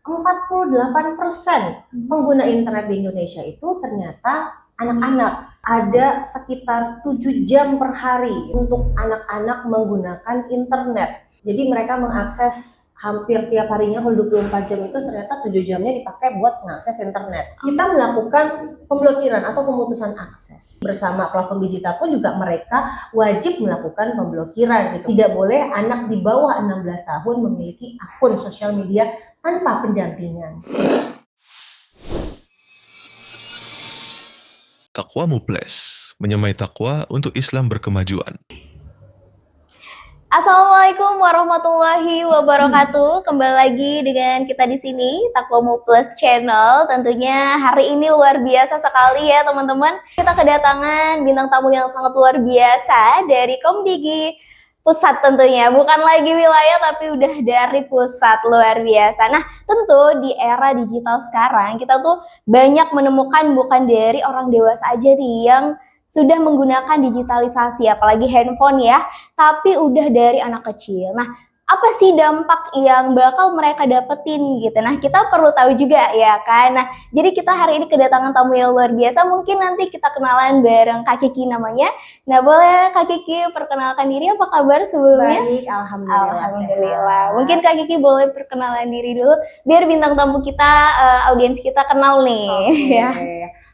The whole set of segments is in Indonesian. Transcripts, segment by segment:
48% pengguna internet di Indonesia itu ternyata anak-anak. Ada sekitar 7 jam per hari untuk anak-anak menggunakan internet. Jadi mereka mengakses hampir tiap harinya, kalau 24 jam itu ternyata 7 jamnya dipakai buat mengakses internet. Kita melakukan pemblokiran atau pemutusan akses. Bersama platform digital pun juga mereka wajib melakukan pemblokiran gitu. Tidak boleh anak di bawah 16 tahun memiliki akun sosial media tanpa pendampingan. Takwamu Plus, menyamai takwa untuk Islam berkemajuan. Assalamualaikum warahmatullahi wabarakatuh. Kembali lagi dengan kita di sini, Takwamu Plus Channel. Tentunya hari ini luar biasa sekali ya teman-teman. Kita kedatangan bintang tamu yang sangat luar biasa dari Komdigi pusat tentunya. Bukan lagi wilayah tapi udah dari pusat, luar biasa. Nah tentu di era digital sekarang kita tuh banyak menemukan bukan dari orang dewasa aja nih yang sudah menggunakan digitalisasi, apalagi handphone ya, tapi udah dari anak kecil. Nah, apa sih dampak yang bakal mereka dapetin gitu? Nah, kita perlu tahu juga ya kan. Nah, jadi kita hari ini kedatangan tamu yang luar biasa. Mungkin nanti kita kenalan bareng Kak Kiki namanya. Nah, boleh Kak Kiki perkenalkan diri, apa kabar sebelumnya? Baik, Alhamdulillah. Mungkin Kak Kiki boleh perkenalan diri dulu, biar bintang tamu kita, audiens kita kenal nih. Ya.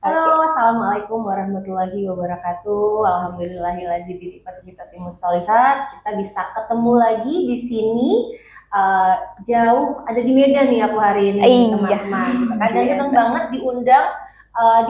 Halo, Assalamualaikum warahmatullahi wabarakatuh. Alhamdulillahilladzi bi ni'matihi sholihat. Kita bisa ketemu lagi di sini. Jauh ada di Medan nih aku hari ini, teman-teman. Gitu kan. Dan senang banget diundang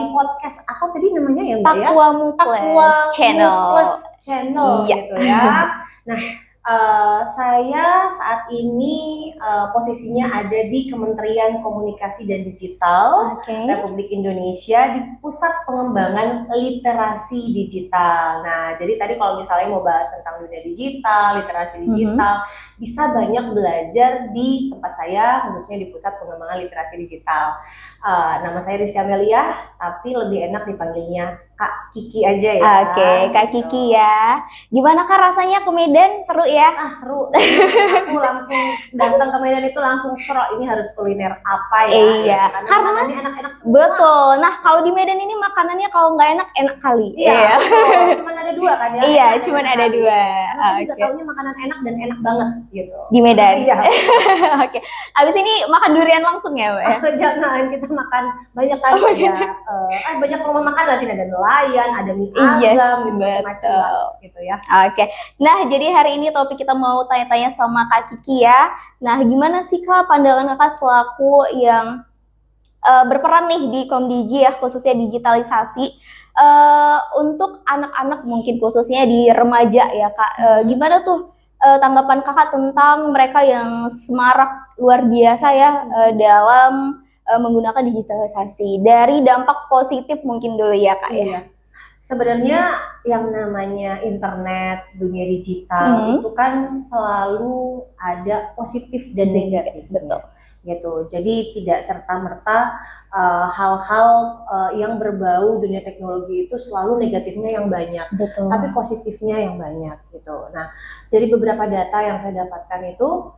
di podcast apa tadi namanya ya Mbak ya? Takwamu Plus Channel gitu ya. Nah, saya saat ini posisinya ada di Kementerian Komunikasi dan Digital Republik Indonesia di Pusat Pengembangan Literasi Digital. Nah, jadi tadi kalau misalnya mau bahas tentang dunia digital, literasi digital, bisa banyak belajar di tempat saya, khususnya di Pusat Pengembangan Literasi Digital. Nama saya Rizky Amelia, tapi lebih enak dipanggilnya Kak Kiki aja ya. Oke, Kak Kiki ya. Gimana Kak rasanya ke Medan? Seru ya? Seru. Aku langsung datang ke Medan itu langsung scroll, ini harus kuliner apa ya? Iya. Karena makanannya enak-enak semua. Betul. Nah, kalau di Medan ini makanannya kalau nggak enak, enak kali. Iya. Cuman ada dua kan ya? Iya, cuman ada dua. Karena saya juga taunya makanan enak dan enak banget gitu. Di Medan. Iya. Oke. Abis ini makan durian langsung ya, Mbak? Jangan, kita makan banyak kan ya. Banyak rumah makan lagi, ada nelayan, ada mie ayam, macam-macam gitu ya. Oke. Nah, jadi hari ini topik kita mau tanya-tanya sama Kak Kiki ya. Nah, gimana sih Kak pandangan Kakak selaku yang berperan nih di Komdigi ya, khususnya digitalisasi untuk anak-anak mungkin khususnya di remaja ya Kak. Gimana tuh tanggapan Kakak tentang mereka yang semarak luar biasa ya dalam menggunakan digitalisasi, dari dampak positif mungkin dulu ya Kak ya. Sebenarnya yang namanya internet, dunia digital itu kan selalu ada positif dan negatif. Betul. Gitu. Jadi tidak serta-merta hal-hal yang berbau dunia teknologi itu selalu negatifnya yang banyak. Betul. Tapi positifnya yang banyak gitu. Nah, dari beberapa data yang saya dapatkan itu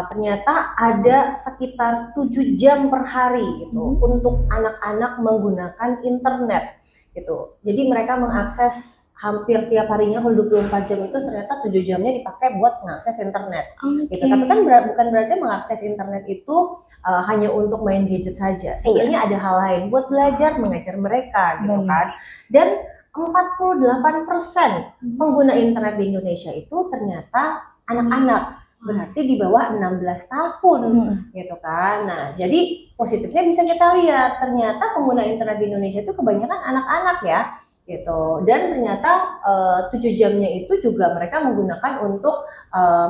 ternyata ada sekitar 7 jam per hari gitu untuk anak-anak menggunakan internet gitu. Jadi mereka mengakses hampir tiap harinya, kalau 24 jam itu ternyata 7 jamnya dipakai buat mengakses internet. Gitu. Tapi kan bukan berarti mengakses internet itu hanya untuk main gadget saja. Sebenarnya ada hal lain buat belajar, mengajar mereka gitu kan. Dan 48% pengguna internet di Indonesia itu ternyata anak-anak. Berarti di bawah 16 tahun gitu kan. Nah, jadi positifnya bisa kita lihat, ternyata pengguna internet di Indonesia itu kebanyakan anak-anak ya gitu. Dan ternyata 7 jamnya itu juga mereka menggunakan untuk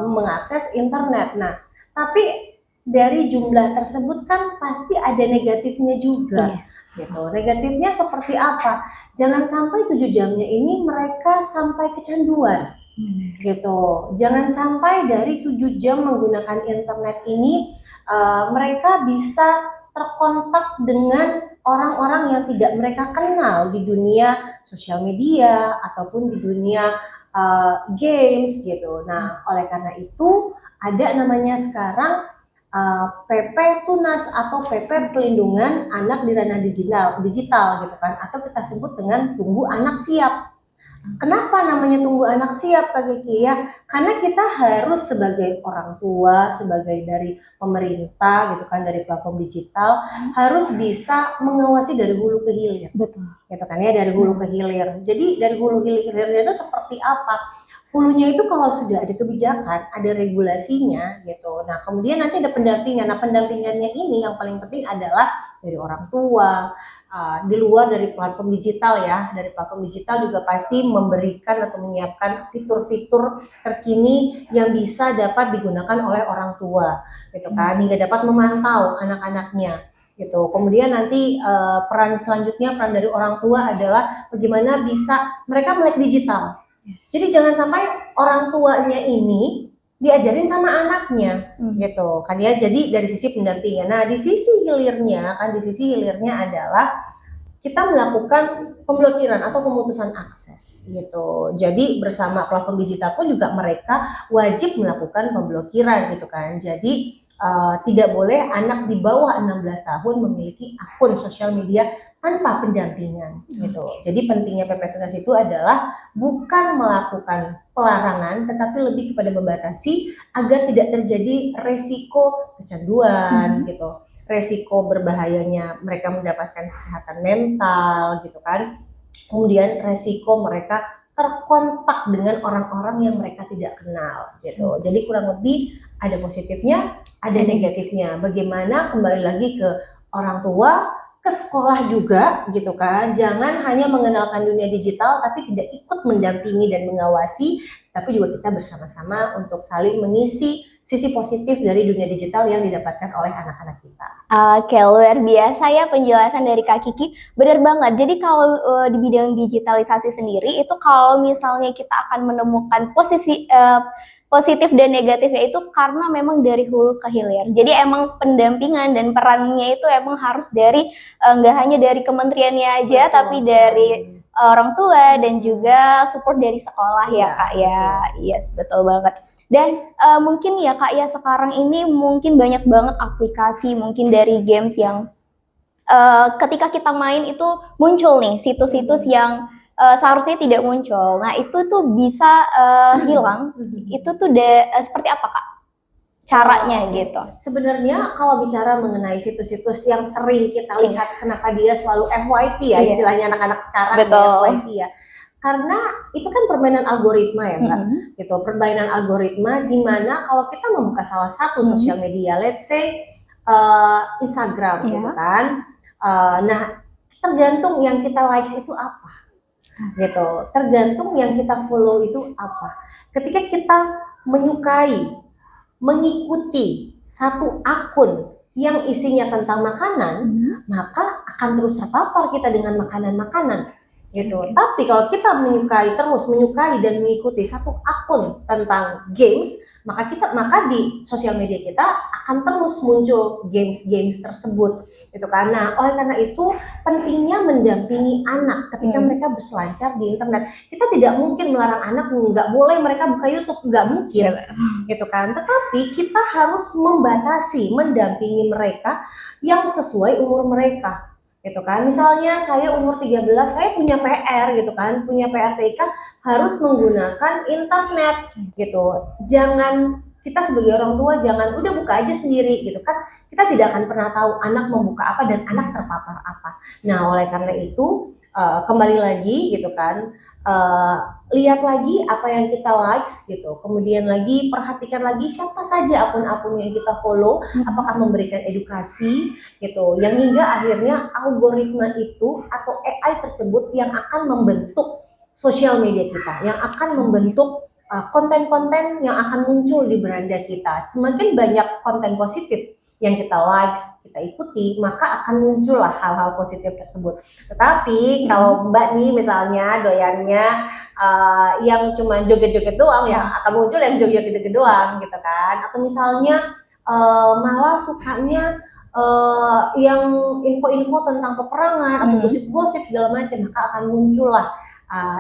mengakses internet. Nah, tapi dari jumlah tersebut kan pasti ada negatifnya juga. Gitu. Negatifnya seperti apa? Jangan sampai 7 jamnya ini mereka sampai kecanduan. Gitu. Jangan sampai dari 7 jam menggunakan internet ini mereka bisa terkontak dengan orang-orang yang tidak mereka kenal di dunia sosial media ataupun di dunia games gitu. Nah, oleh karena itu ada namanya sekarang PP Tunas atau PP Pelindungan Anak di Ranah digital gitu kan, atau kita sebut dengan Tunggu Anak Siap. Kenapa namanya Tunggu Anak Siap, Kak Kiki ya? Karena kita harus sebagai orang tua, sebagai dari pemerintah gitu kan, dari platform digital, harus bisa mengawasi dari hulu ke hilir. Betul. Gitu kan ya, dari hulu ke hilir. Jadi dari hulu ke hilirnya itu seperti apa? Hulunya itu kalau sudah ada kebijakan, ada regulasinya gitu. Nah, kemudian nanti ada pendampingan. Nah, pendampingannya ini yang paling penting adalah dari orang tua, di luar dari platform digital ya. Dari platform digital juga pasti memberikan atau menyiapkan fitur-fitur terkini yang bisa dapat digunakan oleh orang tua gitu kan, hingga dapat memantau anak-anaknya gitu. Kemudian nanti peran selanjutnya, peran dari orang tua adalah bagaimana bisa mereka melek digital. Jadi jangan sampai orang tuanya ini diajarin sama anaknya gitu kan ya. Jadi dari sisi pendampingan. Nah, di sisi hilirnya adalah kita melakukan pemblokiran atau pemutusan akses gitu. Jadi bersama platform digital pun juga mereka wajib melakukan pemblokiran gitu kan. Jadi tidak boleh anak di bawah 16 tahun memiliki akun sosial media tanpa pendampingan gitu. Jadi pentingnya PP Tunas itu adalah bukan melakukan pelarangan, tetapi lebih kepada membatasi agar tidak terjadi resiko kecanduan gitu, resiko berbahayanya mereka mendapatkan kesehatan mental gitu kan, kemudian resiko mereka terkontak dengan orang-orang yang mereka tidak kenal gitu. Jadi kurang lebih ada positifnya, ada negatifnya. Bagaimana kembali lagi ke orang tua, ke sekolah juga gitu kan. Jangan hanya mengenalkan dunia digital tapi tidak ikut mendampingi dan mengawasi, tapi juga kita bersama-sama untuk saling mengisi sisi positif dari dunia digital yang didapatkan oleh anak-anak kita. Oke, luar biasa ya penjelasan dari Kak Kiki. Benar banget. Jadi kalau di bidang digitalisasi sendiri itu kalau misalnya kita akan menemukan posisi positif dan negatifnya itu karena memang dari hulu ke hilir. Jadi emang pendampingan dan perannya itu emang harus dari nggak hanya dari kementeriannya aja, tapi dari orang tua dan juga support dari sekolah ya Kak ya. Yes, betul banget. Dan mungkin ya Kak ya sekarang ini mungkin banyak banget aplikasi mungkin dari games yang ketika kita main itu muncul nih situs-situs yang seharusnya tidak muncul. Nah itu tuh bisa hilang. Itu tuh seperti apa Kak caranya gitu? Sebenarnya kalau bicara mengenai situs-situs yang sering kita lihat, kenapa dia selalu FYP ya, istilahnya anak-anak sekarang FYP ya. Karena itu kan permainan algoritma ya Mbak, gitu. Permainan algoritma di mana kalau kita membuka salah satu sosial media, let's say Instagram gitu kan, nah tergantung yang kita likes itu apa, gitu. Tergantung yang kita follow itu apa. Ketika kita menyukai, mengikuti satu akun yang isinya tentang makanan, maka akan terus terpapar kita dengan makanan-makanan gitu. Tapi kalau kita menyukai dan mengikuti satu akun tentang games, maka di sosial media kita akan terus muncul games tersebut gitu kan. Nah, oleh karena itu pentingnya mendampingi anak ketika mereka berselancar di internet. Kita tidak mungkin melarang anak nggak boleh mereka buka YouTube, nggak mungkin gitu kan. Tetapi kita harus membatasi, mendampingi mereka yang sesuai umur mereka gitu kan. Misalnya saya umur 13, saya punya PR gitu kan, punya PR TK, harus menggunakan internet gitu. Jangan, kita sebagai orang tua jangan udah buka aja sendiri gitu kan. Kita tidak akan pernah tahu anak membuka apa dan anak terpapar apa. Nah, oleh karena itu kembali lagi gitu kan, lihat lagi apa yang kita likes gitu, kemudian lagi perhatikan lagi siapa saja akun-akun yang kita follow, apakah memberikan edukasi gitu, yang hingga akhirnya algoritma itu atau AI tersebut yang akan membentuk sosial media kita, yang akan membentuk konten-konten yang akan muncul di beranda kita. Semakin banyak konten positif yang kita likes, kita ikuti, maka akan muncullah hal-hal positif tersebut. Tetapi kalau Mbak nih misalnya doyannya yang cuma joget-joget doang, ya akan muncul yang joget-joget doang gitu kan. Atau misalnya malah sukanya yang info-info tentang peperangan atau gosip-gosip segala macam, maka akan muncullah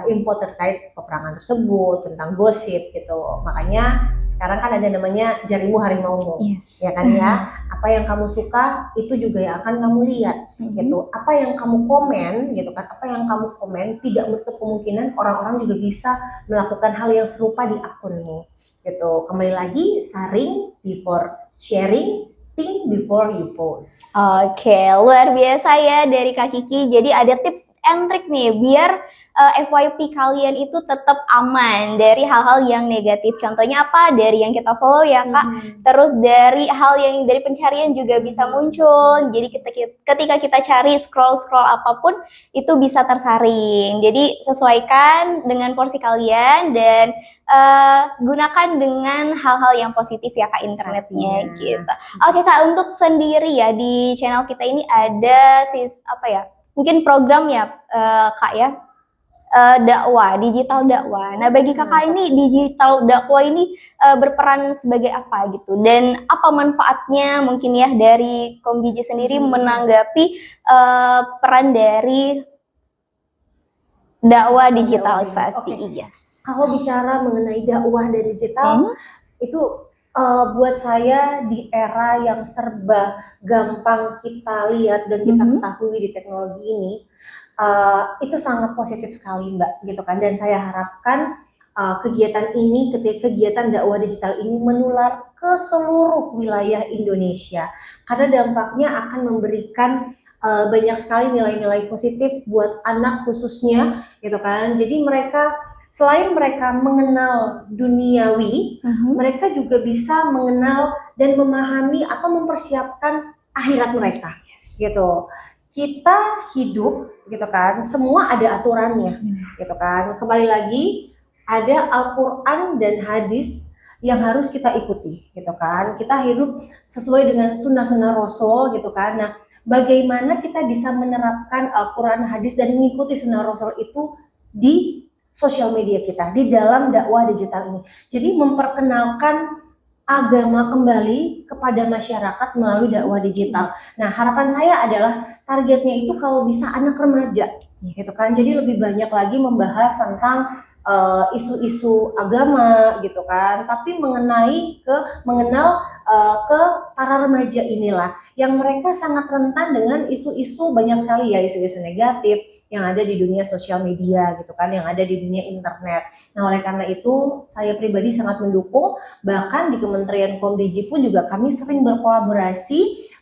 info terkait peperangan tersebut, tentang gosip gitu. Makanya sekarang kan ada namanya jarimu harimaumu, Yes. ya kan ya. Apa yang kamu suka itu juga yang akan kamu lihat, gitu. Apa yang kamu komen, gitu kan? Apa yang kamu komen tidak menutup kemungkinan orang-orang juga bisa melakukan hal yang serupa di akunmu, gitu. Kembali lagi, saring before sharing, think before you post. Oke, luar biasa ya dari Kak Kiki. Jadi ada tips and trick nih biar FYP kalian itu tetap aman dari hal-hal yang negatif. Contohnya apa? Dari yang kita follow ya Kak. Terus dari hal yang dari pencarian juga bisa muncul. Jadi ketika kita cari scroll apapun itu bisa tersaring. Jadi sesuaikan dengan porsi kalian dan gunakan dengan hal-hal yang positif ya Kak internetnya gitu. Oke Kak, untuk sendiri ya di channel kita ini ada mungkin program ya Kak ya, digital dakwah. Nah bagi Kakak ini digital dakwah ini berperan sebagai apa gitu, dan apa manfaatnya mungkin ya dari Komdiji sendiri menanggapi peran dari dakwah digitalisasi. Yes. Kalau bicara mengenai dakwah dan digital, itu buat saya di era yang serba gampang kita lihat dan kita ketahui di teknologi ini, itu sangat positif sekali Mbak, gitu kan. Dan saya harapkan kegiatan dakwah digital ini menular ke seluruh wilayah Indonesia, karena dampaknya akan memberikan banyak sekali nilai-nilai positif buat anak khususnya, gitu kan. Jadi selain mereka mengenal duniawi, mereka juga bisa mengenal dan memahami atau mempersiapkan akhirat mereka, gitu. Kita hidup, gitu kan, semua ada aturannya, gitu kan. Kembali lagi, ada Al-Quran dan hadis yang harus kita ikuti, gitu kan. Kita hidup sesuai dengan sunnah-sunnah Rasul, gitu kan. Nah, bagaimana kita bisa menerapkan Al-Quran, hadis, dan mengikuti sunnah Rasul itu di sosial media kita, di dalam dakwah digital ini. Jadi memperkenalkan agama kembali kepada masyarakat melalui dakwah digital. Nah, harapan saya adalah targetnya itu kalau bisa anak remaja, gitu kan. Jadi lebih banyak lagi membahas tentang isu-isu agama, gitu kan. Tapi mengenal ke para remaja inilah yang mereka sangat rentan dengan isu-isu, banyak sekali ya isu-isu negatif yang ada di dunia sosial media, gitu kan, yang ada di dunia internet. Nah, oleh karena itu saya pribadi sangat mendukung, bahkan di Kementerian Komdiji pun juga kami sering berkolaborasi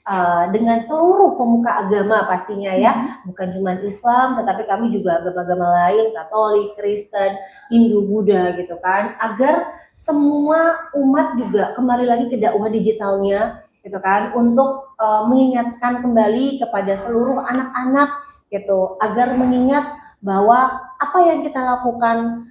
dengan seluruh pemuka agama pastinya ya, bukan cuma Islam tetapi kami juga agama-agama lain, Katolik, Kristen, Hindu, Buddha, gitu kan, agar semua umat juga kembali lagi ke dakwah digitalnya, gitu kan, untuk mengingatkan kembali kepada seluruh anak-anak, gitu, agar mengingat bahwa apa yang kita lakukan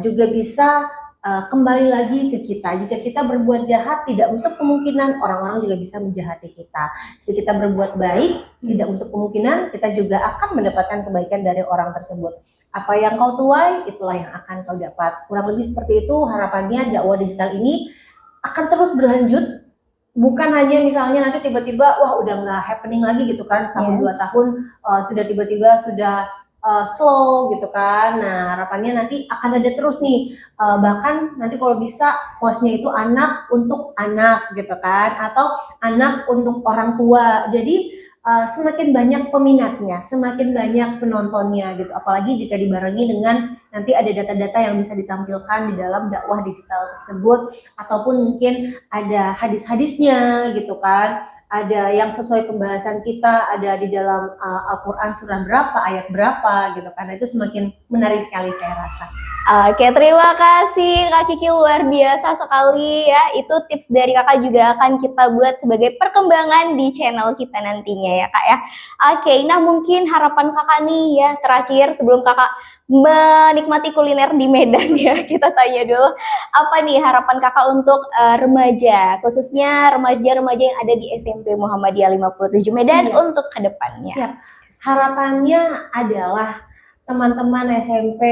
juga bisa kembali lagi ke kita. Jika kita berbuat jahat, tidak untuk kemungkinan orang-orang juga bisa menjahati kita. Jika kita berbuat baik, tidak untuk kemungkinan kita juga akan mendapatkan kebaikan dari orang tersebut. Apa yang kau tuai, itulah yang akan kau dapat. Kurang lebih seperti itu harapannya dakwah digital ini akan terus berlanjut. Bukan hanya misalnya nanti tiba-tiba, wah udah nggak happening lagi gitu kan, tahun 2 tahun sudah tiba-tiba sudah slow gitu kan. Nah, harapannya nanti akan ada terus nih, bahkan nanti kalau bisa hostnya itu anak untuk anak gitu kan, atau anak untuk orang tua. Jadi semakin banyak peminatnya, semakin banyak penontonnya gitu. Apalagi jika dibarengi dengan nanti ada data-data yang bisa ditampilkan di dalam dakwah digital tersebut, ataupun mungkin ada hadis-hadisnya gitu kan. Ada yang sesuai pembahasan kita, ada di dalam Al-Quran surah berapa, ayat berapa gitu kan. Itu semakin menarik sekali saya rasa. Oke, terima kasih Kak Kiki, luar biasa sekali ya. Itu tips dari Kakak juga akan kita buat sebagai perkembangan di channel kita nantinya ya Kak ya. Oke, nah mungkin harapan Kakak nih ya terakhir sebelum Kakak menikmati kuliner di Medan ya, kita tanya dulu apa nih harapan Kakak untuk remaja, khususnya remaja-remaja yang ada di SMP Muhammadiyah 57 Medan untuk kedepannya. Siap. Harapannya adalah teman-teman SMP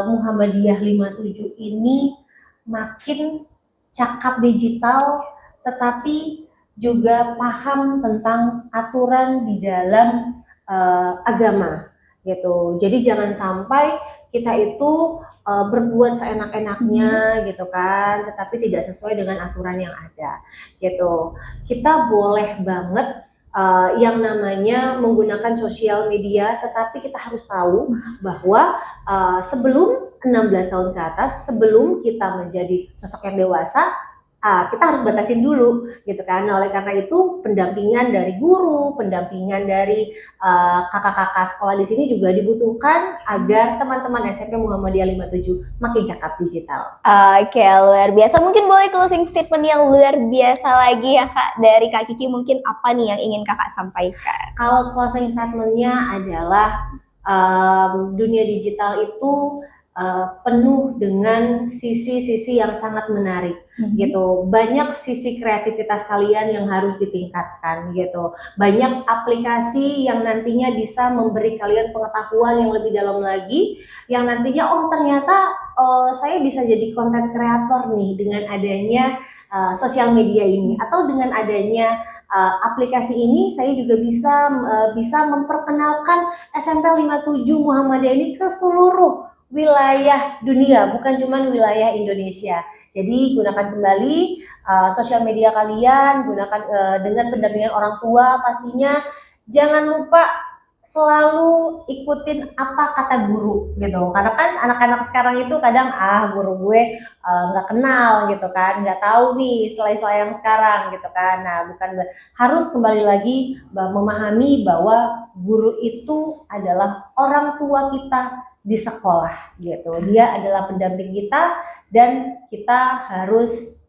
Muhammadiyah 57 ini makin cakap digital, tetapi juga paham tentang aturan di dalam agama gitu. Jadi jangan sampai kita itu berbuat seenak-enaknya gitu kan, tetapi tidak sesuai dengan aturan yang ada gitu. Kita boleh banget yang namanya menggunakan sosial media, tetapi kita harus tahu bahwa sebelum 16 tahun ke atas, sebelum kita menjadi sosok yang dewasa, kita harus batasin dulu gitu kan. Nah, oleh karena itu pendampingan dari guru, pendampingan dari kakak-kakak sekolah di sini juga dibutuhkan agar teman-teman SMP Muhammadiyah 57 makin cakap digital. Oke, luar biasa. Mungkin boleh closing statement yang luar biasa lagi ya Kak dari Kak Kiki, mungkin apa nih yang ingin Kakak sampaikan? Kalau closing statement-nya adalah dunia digital itu penuh dengan sisi-sisi yang sangat menarik gitu. Banyak sisi kreativitas kalian yang harus ditingkatkan gitu. Banyak aplikasi yang nantinya bisa memberi kalian pengetahuan yang lebih dalam lagi, yang nantinya ternyata saya bisa jadi konten kreator nih dengan adanya sosial media ini, atau dengan adanya aplikasi ini saya juga bisa memperkenalkan SMP 57 Muhammadiyah ini ke seluruh wilayah dunia, bukan cuma wilayah Indonesia. Jadi gunakan kembali sosial media kalian, gunakan dengan pendampingan orang tua pastinya. Jangan lupa selalu ikutin apa kata guru gitu. Karena kan anak-anak sekarang itu kadang guru gue nggak kenal gitu kan, nggak tahu nih sela-sela yang sekarang gitu kan. Nah, harus kembali lagi memahami bahwa guru itu adalah orang tua kita di sekolah gitu. Dia adalah pendamping kita dan kita harus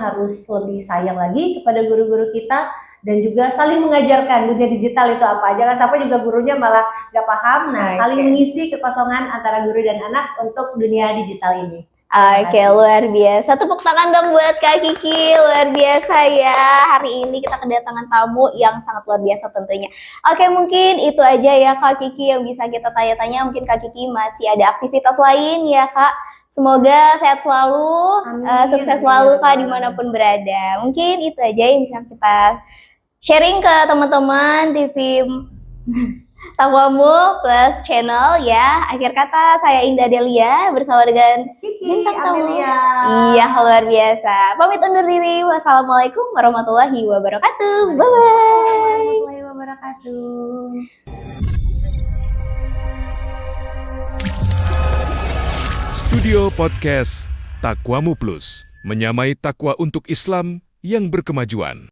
harus lebih sayang lagi kepada guru-guru kita dan juga saling mengajarkan dunia digital itu apa. Jangan sampai juga gurunya malah nggak paham. Nah, saling mengisi kekosongan antara guru dan anak untuk dunia digital ini. Oke, luar biasa. Tepuk tangan dong buat Kak Kiki. Luar biasa ya. Hari ini kita kedatangan tamu yang sangat luar biasa tentunya. Oke, mungkin itu aja ya Kak Kiki yang bisa kita tanya-tanya. Mungkin Kak Kiki masih ada aktivitas lain ya Kak. Semoga sehat selalu, sukses selalu Kak dimanapun berada. Mungkin itu aja yang bisa kita sharing ke teman-teman TV Takwamu Plus Channel ya. Akhir kata saya Indah Delia bersama dengan Kiki Amelia. Iya, luar biasa. Pamit undur diri. Wassalamualaikum warahmatullahi wabarakatuh. Bye bye. Warahmatullahi wabarakatuh. Studio Podcast Takwamu Plus, menyamai takwa untuk Islam yang berkemajuan.